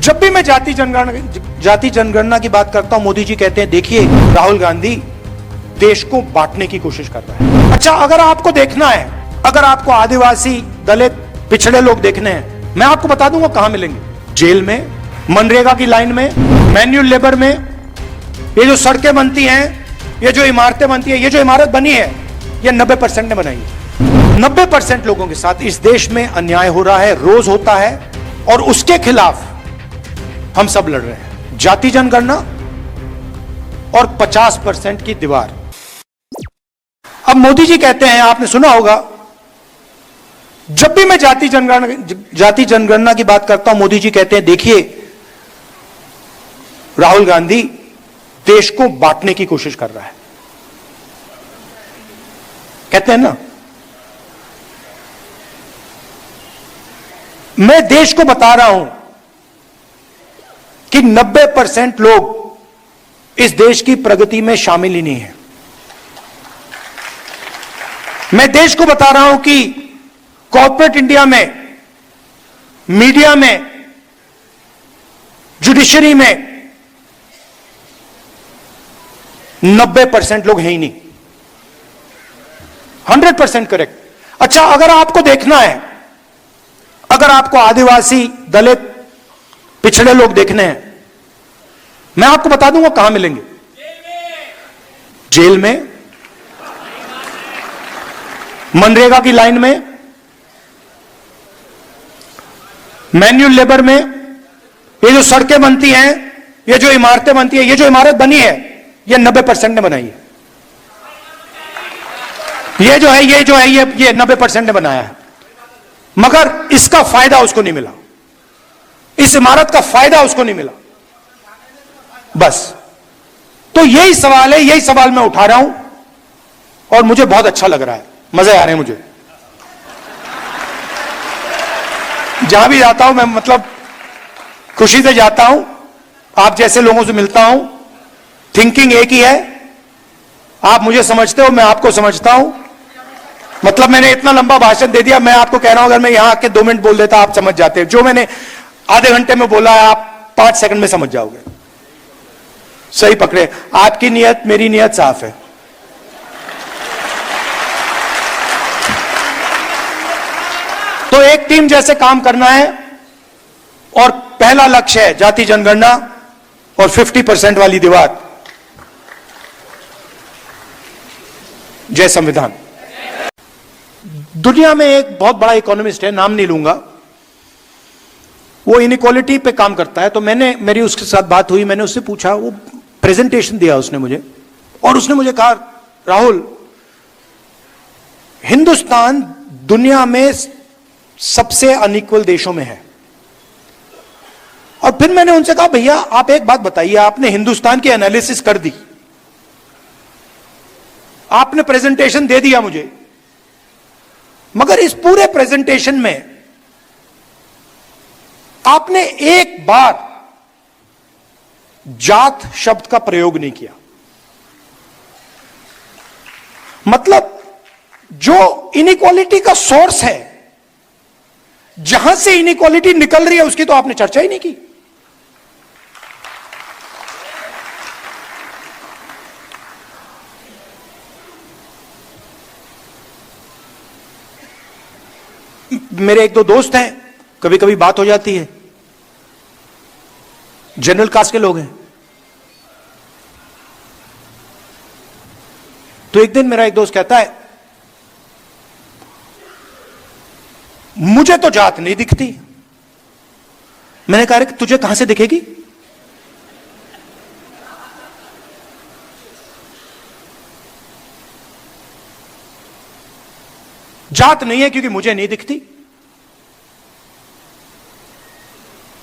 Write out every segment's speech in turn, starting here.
जब भी मैं जाति जनगणना की बात करता हूं, मोदी जी कहते हैं देखिए राहुल गांधी देश को बांटने की कोशिश कर रहा है। अच्छा, अगर आपको देखना है, अगर आपको आदिवासी, दलित, पिछड़े लोग देखने हैं, मैं आपको बता दूंगा कहां मिलेंगे। जेल में, मनरेगा की लाइन में, मैन्युअल लेबर में। ये जो सड़कें बनती हैं, ये जो इमारतें बनती है, ये जो इमारत बनी है, ये 90% ने बनाई है। 90% लोगों के साथ इस देश में अन्याय हो रहा है, रोज होता है, और उसके खिलाफ हम सब लड़ रहे हैं। जाति जनगणना और 50% की दीवार। अब मोदी जी कहते हैं, आपने सुना होगा, जब भी मैं जाति जनगणना की बात करता हूं, मोदी जी कहते हैं देखिए राहुल गांधी देश को बांटने की कोशिश कर रहा है। कहते हैं ना, मैं देश को बता रहा हूं कि 90% लोग इस देश की प्रगति में शामिल ही नहीं है। मैं देश को बता रहा हूं कि कॉर्पोरेट इंडिया में, मीडिया में, जुडिशरी में 90% लोग हैं ही नहीं। 100% करेक्ट। अच्छा, अगर आपको देखना है, अगर आपको आदिवासी, दलित, पिछड़े लोग देखने हैं, मैं आपको बता दूंगा कहां मिलेंगे। जेल में, मनरेगा की लाइन में, मैन्युअल लेबर में। ये जो सड़कें बनती हैं, ये जो इमारतें बनती हैं, ये जो इमारत बनी है, ये 90% ने बनाई है। ये जो है ये 90% ने बनाया है। मगर इसका फायदा उसको नहीं मिला, इस इमारत का फायदा उसको नहीं मिला। बस तो यही सवाल है, यही सवाल मैं उठा रहा हूं, और मुझे बहुत अच्छा लग रहा है, मजे आ रहे हैं मुझे। जहां भी जाता हूं मैं, मतलब खुशी से जाता हूं, आप जैसे लोगों से मिलता हूं। थिंकिंग एक ही है, आप मुझे समझते हो, मैं आपको समझता हूं। मतलब मैंने इतना लंबा भाषण दे दिया, मैं आपको कह रहा हूं अगर मैं यहां आके 2 मिनट बोल देता आप समझ जाते। जो मैंने आधे घंटे में बोला है, आप 5 सेकंड में समझ जाओगे। सही पकड़े, आपकी नियत, मेरी नियत साफ है। तो एक टीम जैसे काम करना है, और पहला लक्ष्य है जाति जनगणना और 50% वाली दीवार। जय संविधान। दुनिया में एक बहुत बड़ा इकोनॉमिस्ट है, नाम नहीं लूंगा, वो इनइक्वालिटी पे काम करता है। तो मेरी उसके साथ बात हुई, मैंने उससे पूछा, वो प्रेजेंटेशन दिया उसने मुझे, और उसने मुझे कहा राहुल, हिंदुस्तान दुनिया में सबसे अनइक्वल देशों में है। और फिर मैंने उनसे कहा भैया आप एक बात बताइए, आपने हिंदुस्तान की एनालिसिस कर दी, आपने प्रेजेंटेशन दे दिया मुझे, मगर इस पूरे प्रेजेंटेशन में आपने एक बार जात शब्द का प्रयोग नहीं किया। मतलब जो इनइक्वालिटी का सोर्स है, जहां से इनइक्वालिटी निकल रही है, उसकी तो आपने चर्चा ही नहीं की। मेरे 1-2 दोस्त हैं, कभी कभी बात हो जाती है, जनरल कास्ट के लोग हैं। तो एक दिन मेरा एक दोस्त कहता है मुझे तो जात नहीं दिखती। मैंने कहा कि तुझे कहां से दिखेगी? जात नहीं है क्योंकि मुझे नहीं दिखती,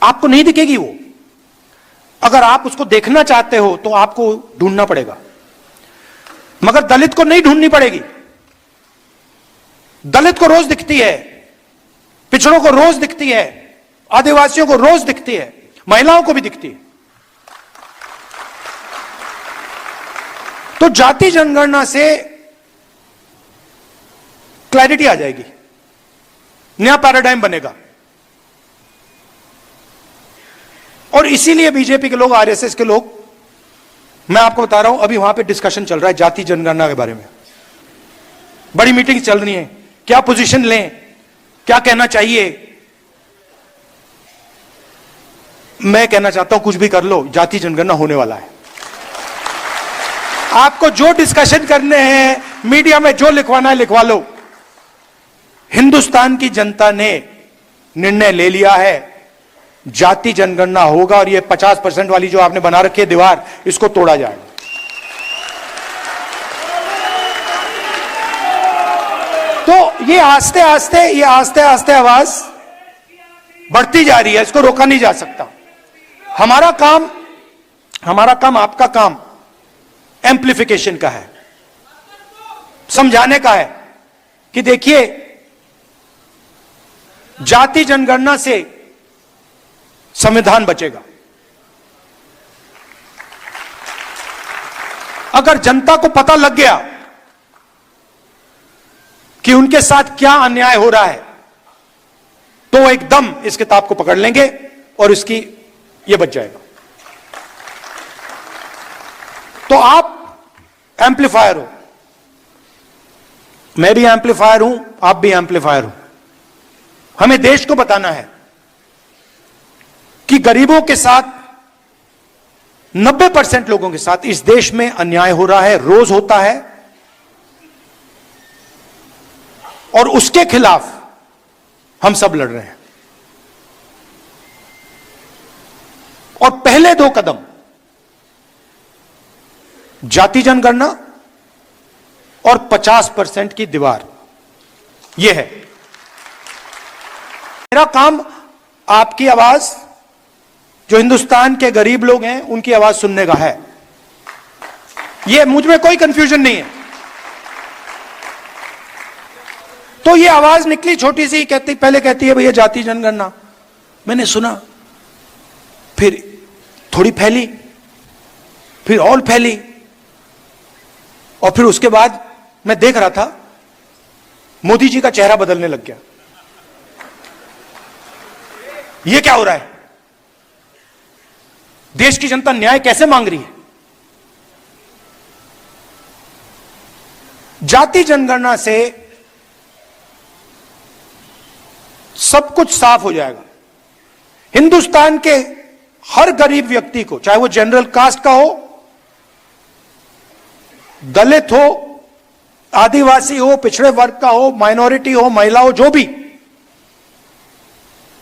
आपको नहीं दिखेगी वो। अगर आप उसको देखना चाहते हो तो आपको ढूंढना पड़ेगा, मगर दलित को नहीं ढूंढनी पड़ेगी। दलित को रोज दिखती है, पिछड़ों को रोज दिखती है, आदिवासियों को रोज दिखती है, महिलाओं को भी दिखती है। तो जाति जनगणना से क्लैरिटी आ जाएगी, नया पैराडाइम बनेगा। और इसीलिए बीजेपी के लोग, आरएसएस के लोग, मैं आपको बता रहा हूं, अभी वहां पे डिस्कशन चल रहा है जाति जनगणना के बारे में, बड़ी मीटिंग चल रही है, क्या पोजीशन लें, क्या कहना चाहिए। मैं कहना चाहता हूं कुछ भी कर लो, जाति जनगणना होने वाला है। आपको जो डिस्कशन करने हैं, मीडिया में जो लिखवाना है लिखवा लो। हिंदुस्तान की जनता ने निर्णय ले लिया है, जाति जनगणना होगा और ये 50% वाली जो आपने बना रखी है दीवार, इसको तोड़ा जाएगा। तो ये आस्ते आस्ते आवाज बढ़ती जा रही है, इसको रोका नहीं जा सकता। हमारा काम आपका काम एम्प्लीफिकेशन का है, समझाने का है कि देखिए जाति जनगणना से संविधान बचेगा। अगर जनता को पता लग गया कि उनके साथ क्या अन्याय हो रहा है, तो वो एकदम इस किताब को पकड़ लेंगे और इसकी ये बच जाएगा। तो आप एम्पलीफायर हो, मैं भी एम्पलीफायर हूं, आप भी एम्पलीफायर हो। हमें देश को बताना है कि गरीबों के साथ, 90% लोगों के साथ इस देश में अन्याय हो रहा है, रोज होता है, और उसके खिलाफ हम सब लड़ रहे हैं। और पहले 2 कदम जाति जनगणना और 50% की दीवार, यह है मेरा काम। आपकी आवाज, जो हिंदुस्तान के गरीब लोग हैं, उनकी आवाज सुनने का है। यह मुझ में कोई कंफ्यूजन नहीं है। तो यह आवाज निकली छोटी सी, पहले कहती है भैया जाति जनगणना, मैंने सुना, फिर थोड़ी फैली, फिर और फैली, और फिर उसके बाद मैं देख रहा था मोदी जी का चेहरा बदलने लग गया। यह क्या हो रहा है? देश की जनता न्याय कैसे मांग रही है? जाति जनगणना से सब कुछ साफ हो जाएगा। हिंदुस्तान के हर गरीब व्यक्ति को, चाहे वो जनरल कास्ट का हो, दलित हो, आदिवासी हो, पिछड़े वर्ग का हो, माइनॉरिटी हो, महिला हो, जो भी,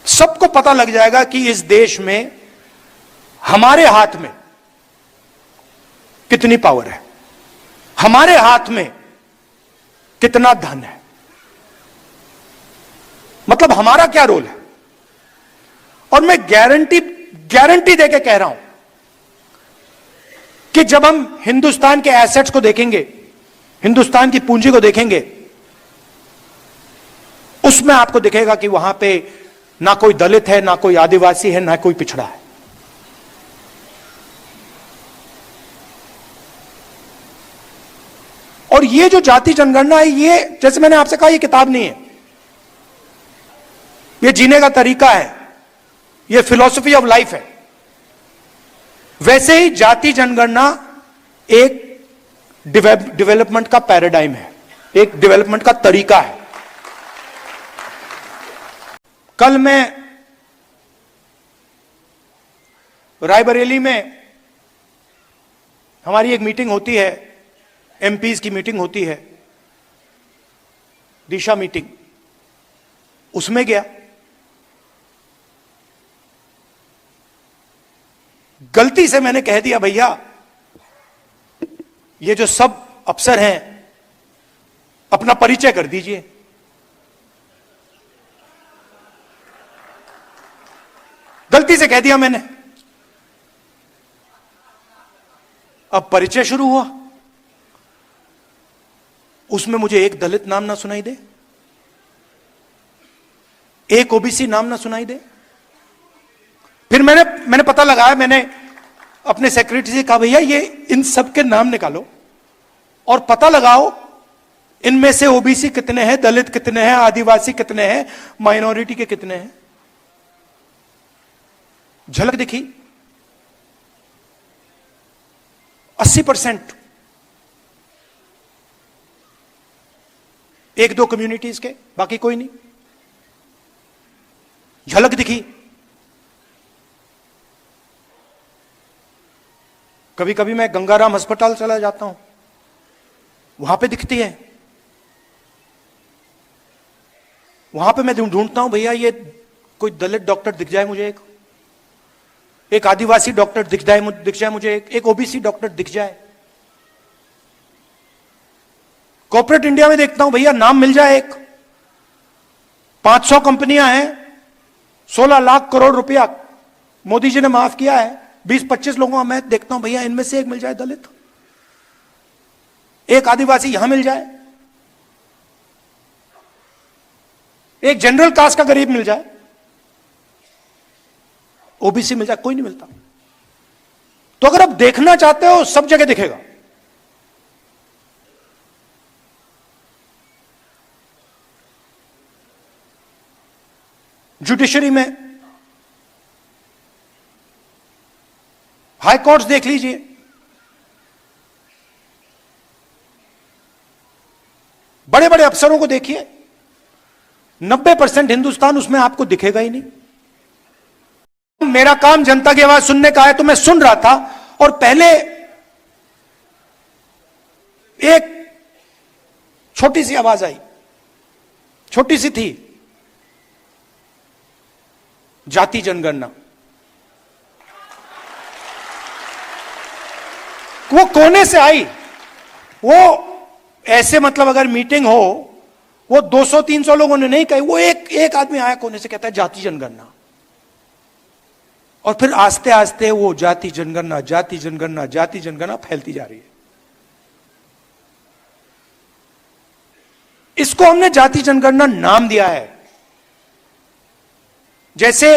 सबको पता लग जाएगा कि इस देश में हमारे हाथ में कितनी पावर है, हमारे हाथ में कितना धन है, मतलब हमारा क्या रोल है। और मैं गारंटी देके कह रहा हूं कि जब हम हिंदुस्तान के एसेट्स को देखेंगे, हिंदुस्तान की पूंजी को देखेंगे, उसमें आपको दिखेगा कि वहां पे ना कोई दलित है, ना कोई आदिवासी है, ना कोई पिछड़ा है। और ये जो जाति जनगणना है, ये जैसे मैंने आपसे कहा, ये किताब नहीं है, ये जीने का तरीका है, ये फिलॉसफी ऑफ लाइफ है। वैसे ही जाति जनगणना एक डेवलपमेंट का पैराडाइम है, एक डेवलपमेंट का तरीका है। कल मैं रायबरेली में, हमारी एक मीटिंग होती है, एमपीज की मीटिंग होती है, दिशा मीटिंग, उसमें गया। गलती से मैंने कह दिया, भैया ये जो सब अफसर हैं, अपना परिचय कर दीजिए। गलती से कह दिया मैंने। अब परिचय शुरू हुआ, उसमें मुझे एक दलित नाम ना सुनाई दे, एक ओबीसी नाम ना सुनाई दे। फिर मैंने पता लगाया, मैंने अपने सेक्रेटरी से कहा, भैया ये इन सब के नाम निकालो और पता लगाओ इनमें से ओबीसी कितने हैं, दलित कितने हैं, आदिवासी कितने हैं, माइनॉरिटी के कितने हैं। झलक दिखी, 80%। एक दो कम्युनिटीज के, बाकी कोई नहीं। झलक दिखी। कभी कभी मैं गंगाराम अस्पताल चला जाता हूं, वहां पे दिखती है। वहां पे मैं ढूंढता हूं, भैया ये कोई दलित डॉक्टर दिख जाए मुझे, एक आदिवासी डॉक्टर दिख जाए मुझे, एक ओबीसी डॉक्टर दिख जाए। कॉर्पोरेट इंडिया में देखता हूं, भैया नाम मिल जाए एक। 500 कंपनियां हैं, 16 लाख करोड़ रुपया मोदी जी ने माफ किया है। 20-25 लोगों में देखता हूं, भैया इनमें से एक मिल जाए दलित, एक आदिवासी यहां मिल जाए, एक जनरल कास्ट का गरीब मिल जाए, ओबीसी मिल जाए। कोई नहीं मिलता। तो अगर आप देखना चाहते हो, सब जगह दिखेगा। जुडिशरी में हाई कोर्ट्स देख लीजिए, बड़े बड़े अफसरों को देखिए, 90% हिंदुस्तान उसमें आपको दिखेगा ही नहीं। मेरा काम जनता की आवाज सुनने का है, तो मैं सुन रहा था, और पहले एक छोटी सी आवाज आई, छोटी सी थी, जाति जनगणना। वो कोने से आई, वो ऐसे मतलब अगर मीटिंग हो, वो 200-300 लोगों ने नहीं कही, वो एक आदमी आया कोने से, कहता है जाति जनगणना। और फिर आस्ते आस्ते वो जाति जनगणना, जाति जनगणना, जाति जनगणना फैलती जा रही है। इसको हमने जाति जनगणना नाम दिया है। जैसे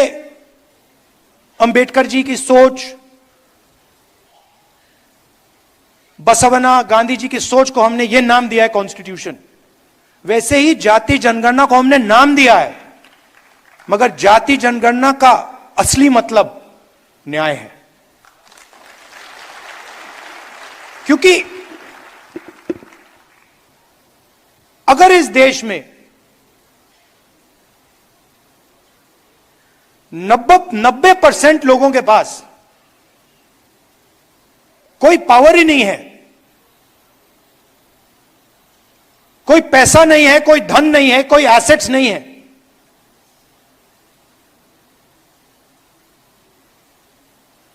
अंबेडकर जी की सोच, बसवना, गांधी जी की सोच को हमने यह नाम दिया है कॉन्स्टिट्यूशन, वैसे ही जाति जनगणना को हमने नाम दिया है। मगर जाति जनगणना का असली मतलब न्याय है। क्योंकि अगर इस देश में 90% लोगों के पास कोई पावर ही नहीं है, कोई पैसा नहीं है, कोई धन नहीं है, कोई एसेट्स नहीं है,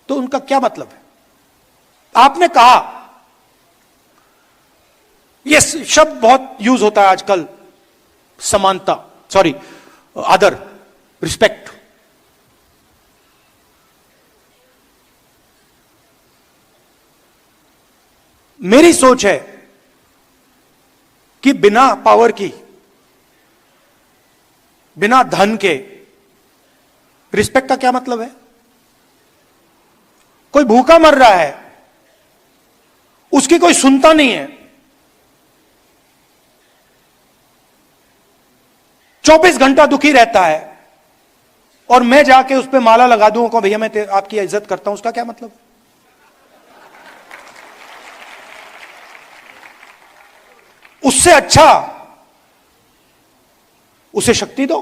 तो उनका क्या मतलब है? आपने कहा, यह शब्द बहुत यूज होता है आजकल, समानता, सॉरी आदर, रिस्पेक्ट। मेरी सोच है कि बिना पावर की, बिना धन के रिस्पेक्ट का क्या मतलब है? कोई भूखा मर रहा है, उसकी कोई सुनता नहीं है, 24 घंटा दुखी रहता है, और मैं जाके उस पर माला लगा दूं को, भैया मैं आपकी इज्जत करता हूं, उसका क्या मतलब? उससे अच्छा उसे शक्ति दो,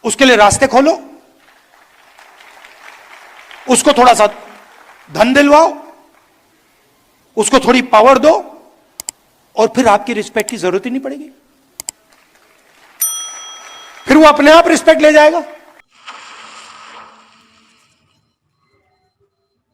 उसके लिए रास्ते खोलो, उसको थोड़ा सा धन दिलवाओ, उसको थोड़ी पावर दो, और फिर आपकी रिस्पेक्ट की जरूरत ही नहीं पड़ेगी। फिर वो अपने आप रिस्पेक्ट ले जाएगा।